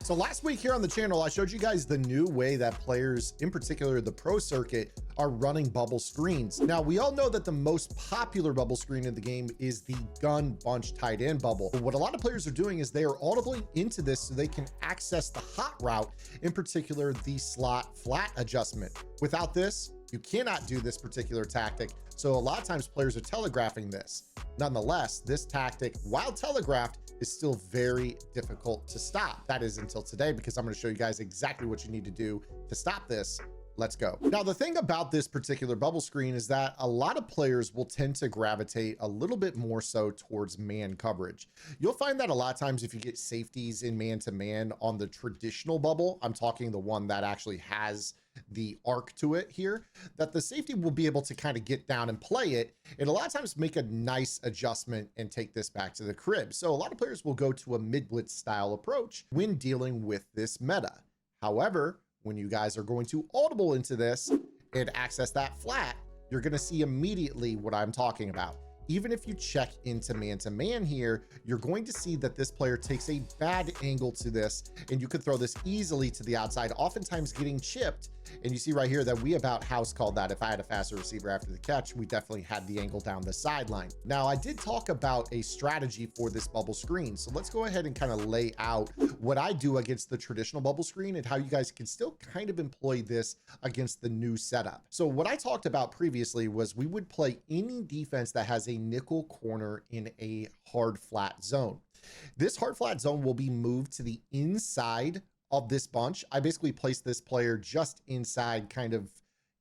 So last week here on the channel, I showed you guys the new way that players, in particular the pro circuit, are running bubble screens. Now, we all know that the most popular bubble screen in the game is the gun bunch tight end bubble. But what a lot of players are doing is they are audibling into this so they can access the hot route, in particular the slot flat adjustment. Without this, you cannot do this particular tactic. So a lot of times players are telegraphing this. Nonetheless, this tactic, while telegraphed, is still very difficult to stop. That is until today, because I'm going to show you guys exactly what you need to do to stop this. Let's go. Now, the thing about this particular bubble screen is that a lot of players will tend to gravitate a little bit more so towards man coverage. You'll find that a lot of times if you get safeties in man-to-man on the traditional bubble, I'm talking the one that actually has the arc to it here, that the safety will be able to kind of get down and play it, and a lot of times make a nice adjustment and take this back to the crib. So a lot of players will go to a mid-blitz style approach when dealing with this meta. However, when you guys are going to audible into this and access that flat, you're going to see immediately what I'm talking about. Even if you check into man-to-man here, you're going to see that this player takes a bad angle to this, and you could throw this easily to the outside, oftentimes getting chipped. And you see right here that we about house called that. If I had a faster receiver after the catch, we definitely had the angle down the sideline. Now, I did talk about a strategy for this bubble screen. So let's go ahead and kind of lay out what I do against the traditional bubble screen and how you guys can still kind of employ this against the new setup. So what I talked about previously was we would play any defense that has a nickel corner in a hard flat zone. This hard flat zone will be moved to the inside of this bunch. I basically place this player just inside, kind of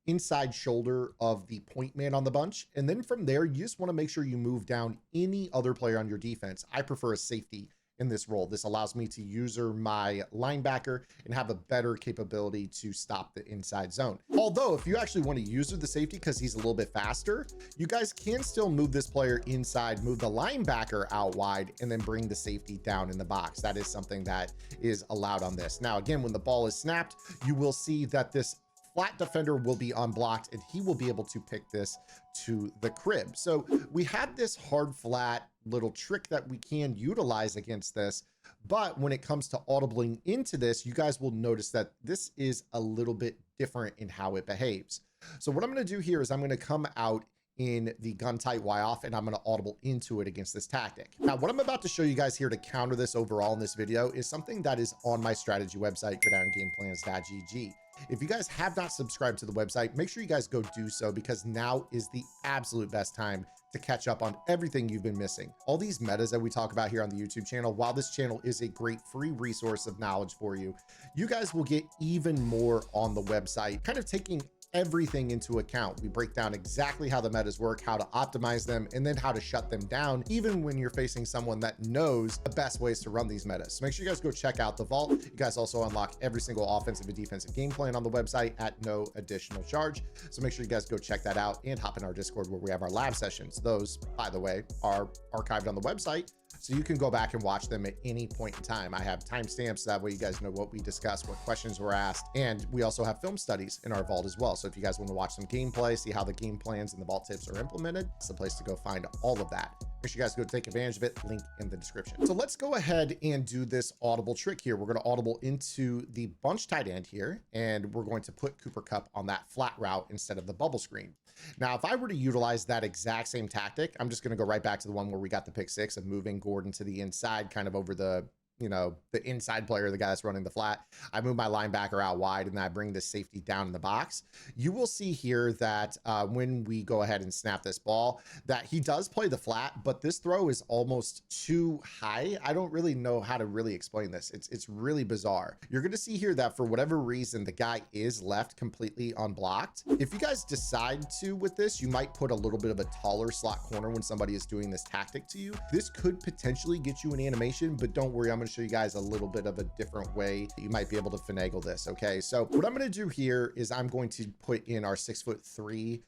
inside shoulder of the point man on the bunch. And then from there, you just want to make sure you move down any other player on your defense. I prefer a safety in this role. This allows me to user my linebacker and have a better capability to stop the inside zone. Although if you actually want to user the safety because he's a little bit faster, you guys can still move this player inside, move the linebacker out wide, and then bring the safety down in the box. That is something that is allowed on this. Now, again, when the ball is snapped, you will see that this flat defender will be unblocked and he will be able to pick this to the crib. So we had this hard flat little trick that we can utilize against this, but when it comes to audibling into this, you guys will notice that this is a little bit different in how it behaves. So what I'm going to do here is I'm going to come out in the gun tight Y off, and I'm going to audible into it against this tactic. Now, what I'm about to show you guys here to counter this overall in this video is something that is on my strategy website, gridirongameplans.gg. If you guys have not subscribed to the website, make sure you guys go do so, because now is the absolute best time to catch up on everything you've been missing. All these metas that we talk about here on the YouTube channel, while this channel is a great free resource of knowledge for you, you guys will get even more on the website, kind of taking everything into account. We break down exactly how the metas work, how to optimize them, and then how to shut them down, even when you're facing someone that knows the best ways to run these metas. So make sure you guys go check out the vault. You guys also unlock every single offensive and defensive game plan on the website at no additional charge. So make sure you guys go check that out and hop in our Discord where we have our lab sessions. Those, by the way, are archived on the website, so you can go back and watch them at any point in time. I have timestamps, that way you guys know what we discussed, what questions were asked, and we also have film studies in our vault as well. So if you guys want to watch some gameplay, see how the game plans and the vault tips are implemented, it's the place to go find all of that. Make sure you guys go take advantage of it, link in the description. So let's go ahead and do this audible trick here. We're going to audible into the bunch tight end here, and we're going to put Cooper Kupp on that flat route instead of the bubble screen. Now, if I were to utilize that exact same tactic, I'm just going to go right back to the one where we got the pick six of moving Gordon to the inside, kind of over the, you know, the inside player, the guy that's running the flat. I move my linebacker out wide, and then I bring the safety down in the box. You will see here that when we go ahead and snap this ball, that he does play the flat, but this throw is almost too high. I don't really know how to really explain this. It's really bizarre. You're going to see here that for whatever reason, the guy is left completely unblocked. If you guys decide to with this, you might put a little bit of a taller slot corner when somebody is doing this tactic to you. This could potentially get you an animation, but don't worry, I'm going to show you guys a little bit of a different way that you might be able to finagle this. Okay, so what I'm going to do here is I'm going to put in our 6'3"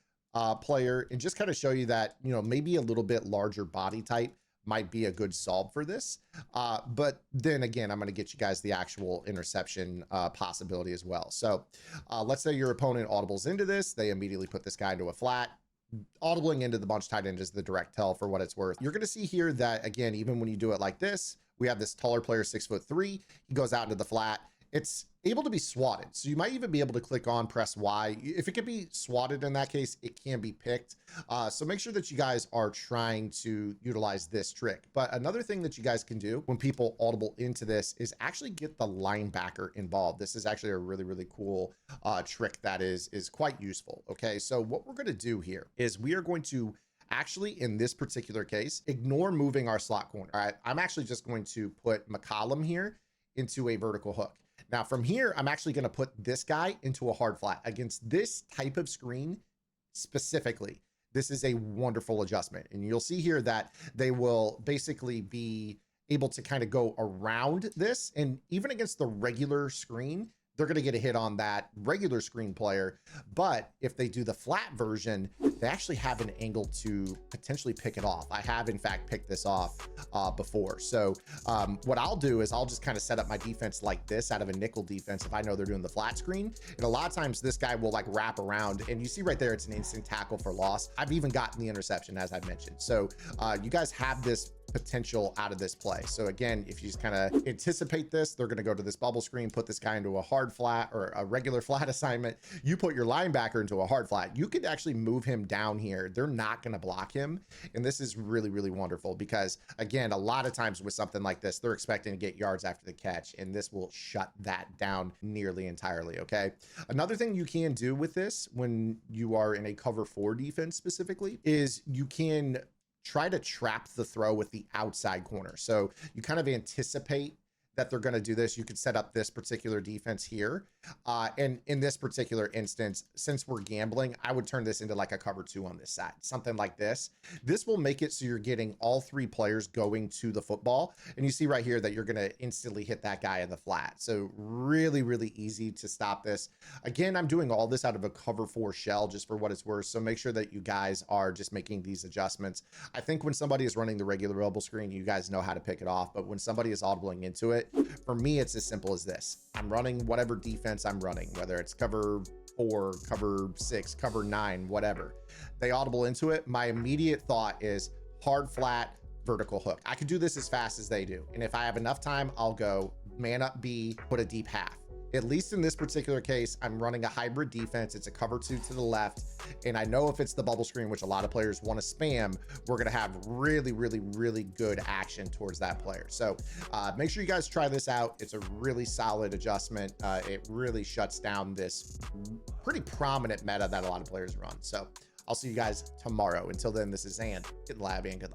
player and just kind of show you that, you know, maybe a little bit larger body type might be a good solve for this. But then again, I'm going to get you guys the actual interception possibility as well. So let's say your opponent audibles into this. They immediately put this guy into a flat. Audibling into the bunch tight end is the direct tell for what it's worth. You're going to see here that, again, even when you do it like this, We have this taller player, 6'3". He goes out into the flat. It's able to be swatted. So you might even be able to click on, press Y. If it can be swatted in that case, it can be picked. So make sure that you guys are trying to utilize this trick. But another thing that you guys can do when people audible into this is actually get the linebacker involved. This is actually a really, really cool trick that is quite useful. Okay, so what we're going to do here is we are going to actually, in this particular case, ignore moving our slot corner. All right, I'm actually just going to put McCollum here into a vertical hook. Now from here, I'm actually going to put this guy into a hard flat against this type of screen specifically. This is a wonderful adjustment. And you'll see here that they will basically be able to kind of go around this. And even against the regular screen, they're going to get a hit on that regular screen player. But if they do the flat version, they actually have an angle to potentially pick it off. I have in fact picked this off before. So what I'll do is I'll just kind of set up my defense like this out of a nickel defense if I know they're doing the flat screen. And a lot of times this guy will like wrap around, and you see right there, it's an instant tackle for loss. I've even gotten the interception, as I mentioned. So you guys have this potential out of this play. So again, if you just kind of anticipate this, they're going to go to this bubble screen, put this guy into a hard flat or a regular flat assignment. You put your linebacker into a hard flat. You could actually move him down here. They're not going to block him. And this is really, really wonderful because again, a lot of times with something like this, they're expecting to get yards after the catch, and this will shut that down nearly entirely. Okay. Another thing you can do with this when you are in a cover 4 defense specifically is you can try to trap the throw with the outside corner. So you kind of anticipate that they're going to do this. You could set up this particular defense here. And in this particular instance, since we're gambling, I would turn this into like a cover 2 on this side, something like this. This will make it so you're getting all 3 players going to the football. And you see right here that you're going to instantly hit that guy in the flat. So really, really easy to stop this. Again, I'm doing all this out of a cover 4 shell just for what it's worth. So make sure that you guys are just making these adjustments. I think when somebody is running the regular bubble screen, you guys know how to pick it off. But when somebody is audibling into it, for me, it's as simple as this. I'm running whatever defense I'm running, whether it's cover 4, cover 6, cover 9, whatever. They audible into it. My immediate thought is hard flat, vertical hook. I could do this as fast as they do. And if I have enough time, I'll go man up B, put a deep half. At least in this particular case, I'm running a hybrid defense. It's a cover 2 to the left. And I know if it's the bubble screen, which a lot of players want to spam, we're going to have really, really, really good action towards that player. So make sure you guys try this out. It's a really solid adjustment. It really shuts down this pretty prominent meta that a lot of players run. So I'll see you guys tomorrow. Until then, this is Zan in the lab, and good luck.